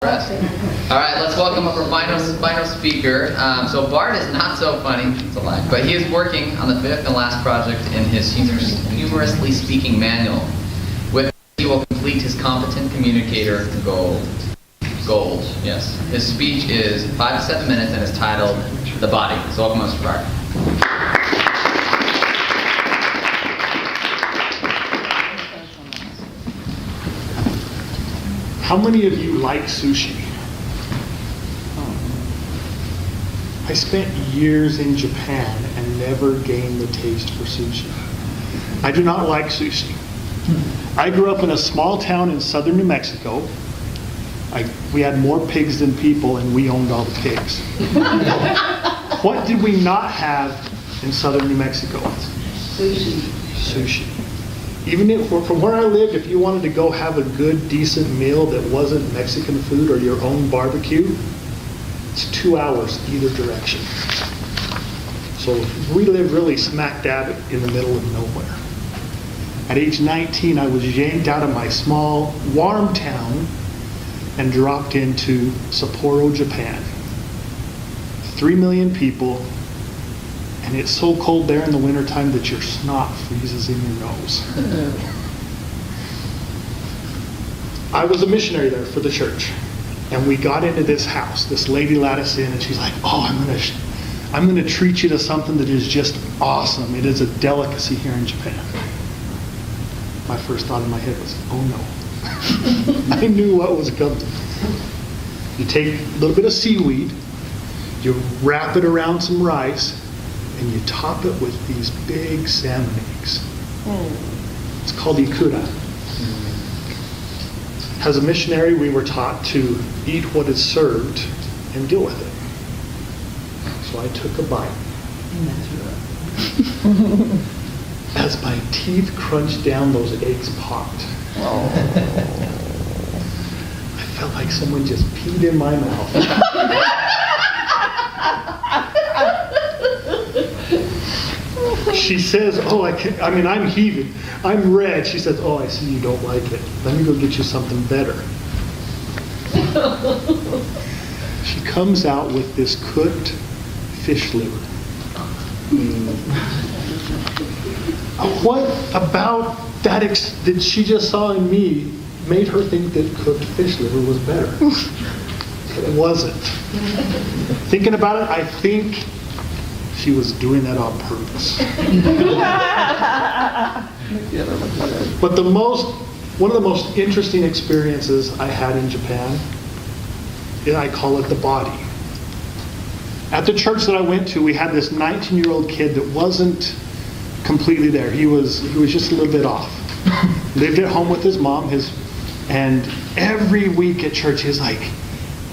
All right, let's welcome up our final speaker. So Bart is not so funny, it's a lie, but he is working on the fifth and last project in his humorously speaking manual. With he will complete his competent communicator goal. Gold, yes. His speech is 5 to 7 minutes and is titled The Body. So welcome, Mr. Bart. How many of you like sushi? I spent years in Japan and never gained the taste for sushi. I do not like sushi. I grew up in a small town in southern New Mexico. We had more pigs than people and we owned all the pigs. What did we not have in southern New Mexico? Sushi. Sushi. Even if, from where I lived, if you wanted to go have a good, decent meal that wasn't Mexican food or your own barbecue, it's 2 hours either direction. So we lived really smack dab in the middle of nowhere. At age 19, I was yanked out of my small, warm town and dropped into Sapporo, Japan. 3 million people. And it's so cold there in the wintertime that your snot freezes in your nose. I was a missionary there for the church. And we got into this house. This lady let us in and she's like, oh, I'm gonna treat you to something that is just awesome. It is a delicacy here in Japan. My first thought in my head was, oh no. I knew what was coming. You take a little bit of seaweed, you wrap it around some rice, and you top it with these big salmon eggs. It's called ikura. As a missionary, we were taught to eat what is served and deal with it. So I took a bite. As my teeth crunched down, those eggs popped. I felt like someone just peed in my mouth. She says, I'm heaving. I'm red. She says, oh, I see you don't like it. Let me go get you something better. She comes out with this cooked fish liver. What about that she just saw in me made her think that cooked fish liver was better? It wasn't. Thinking about it, I think she was doing that on purpose. But one of the most interesting experiences I had in Japan, and I call it the body. At the church that I went to, we had this 19-year-old kid that wasn't completely there. He was just a little bit off. Lived at home with his mom, and every week at church he's like,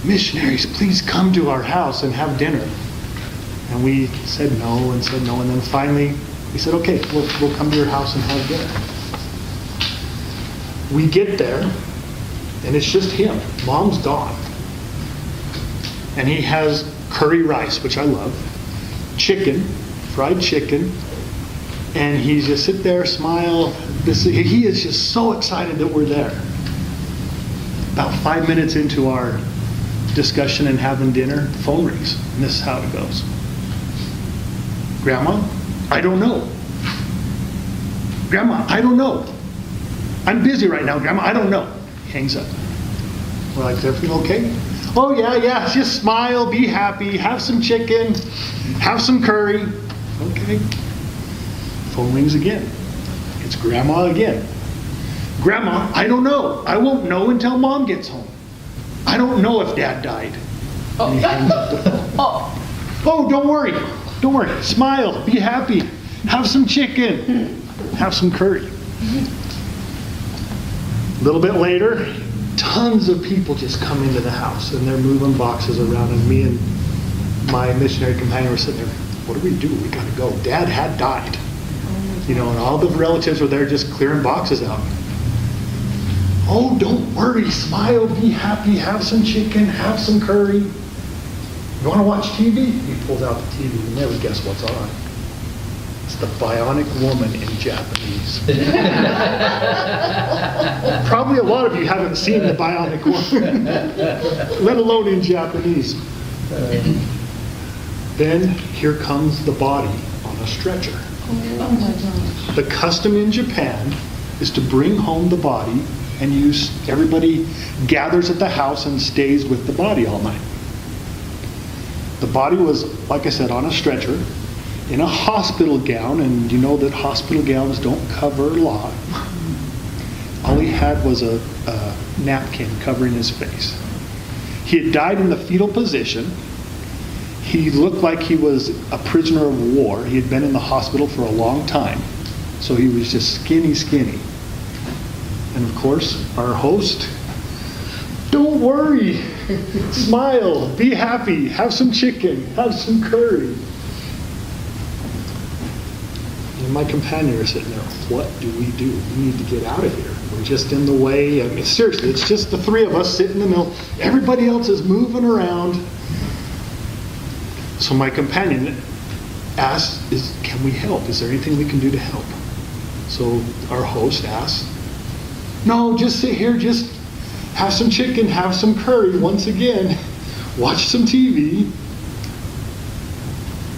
missionaries, please come to our house and have dinner. And we said no, and then finally he said, okay, we'll come to your house and have dinner. We get there, and it's just him. Mom's gone. And he has curry rice, which I love, chicken, fried chicken, and he's just sit there, smile. He is just so excited that we're there. About 5 minutes into our discussion and having dinner, phone rings, and this is how it goes. Grandma, I don't know. Grandma, I don't know. I'm busy right now, Grandma, I don't know. He hangs up. We're like, is everything okay? Oh yeah, just smile, be happy, have some chicken, have some curry. Okay. Phone rings again. It's Grandma again. Grandma, I don't know. I won't know until Mom gets home. I don't know if Dad died. And he hangs up the phone. Oh, don't worry. Don't worry. Smile. Be happy. Have some chicken. Have some curry. A little bit later, tons of people just come into the house and they're moving boxes around, and me and my missionary companion were sitting there. What do we do? We got to go. Dad had died. And all the relatives were there just clearing boxes out. Oh, don't worry. Smile. Be happy. Have some chicken. Have some curry. You want to watch TV? He pulls out the TV. You never guess what's on. It's the Bionic Woman in Japanese. Probably a lot of you haven't seen the Bionic Woman. let alone in Japanese. Then here comes the body on a stretcher. Oh my God. The custom in Japan is to bring home the body and everybody gathers at the house and stays with the body all night. The body was, like I said, on a stretcher, in a hospital gown, and you know that hospital gowns don't cover a lot. All he had was a napkin covering his face. He had died in the fetal position. He looked like he was a prisoner of war. He had been in the hospital for a long time. So he was just skinny. And of course, our host, don't worry, smile, be happy, have some chicken, have some curry. And my companion are sitting there, what do? We need to get out of here. We're just in the way. I mean, seriously, it's just the three of us sitting in the middle. Everybody else is moving around. So my companion asked, can we help? Is there anything we can do to help? So our host asked, no, just sit here, just have some chicken, have some curry once again, watch some TV.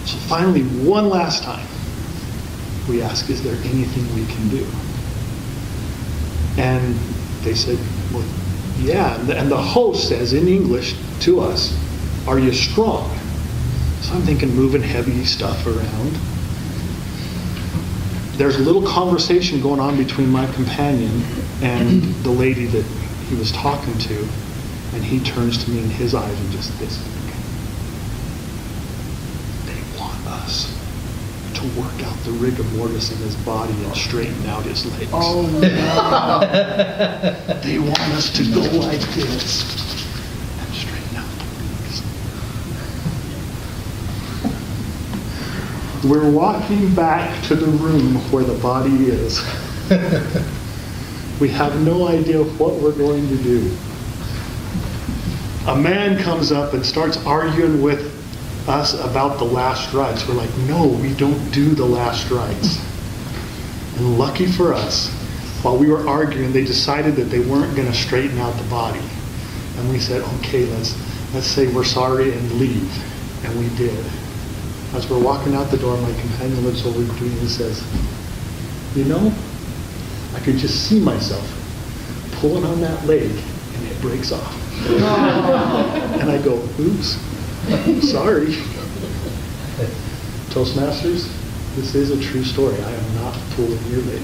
So finally, one last time, we asked, is there anything we can do? And they said, well, yeah. And the host says in English to us, are you strong? So I'm thinking moving heavy stuff around. There's a little conversation going on between my companion and the lady that he was talking to, and he turns to me and his eyes are just this big. They want us to work out the rigor mortis in his body and straighten out his legs. Oh no. They want us to go like this and straighten out the legs. We're walking back to the room where the body is. We have no idea what we're going to do. A man comes up and starts arguing with us about the last rites. We're like, no, we don't do the last rites. And lucky for us, while we were arguing, they decided that they weren't going to straighten out the body. And we said, okay, let's say we're sorry and leave. And we did. As we're walking out the door, my companion looks over to me and says, you know, I could just see myself pulling on that leg and it breaks off. And I go, oops, sorry. Toastmasters, this is a true story. I am not pulling your leg.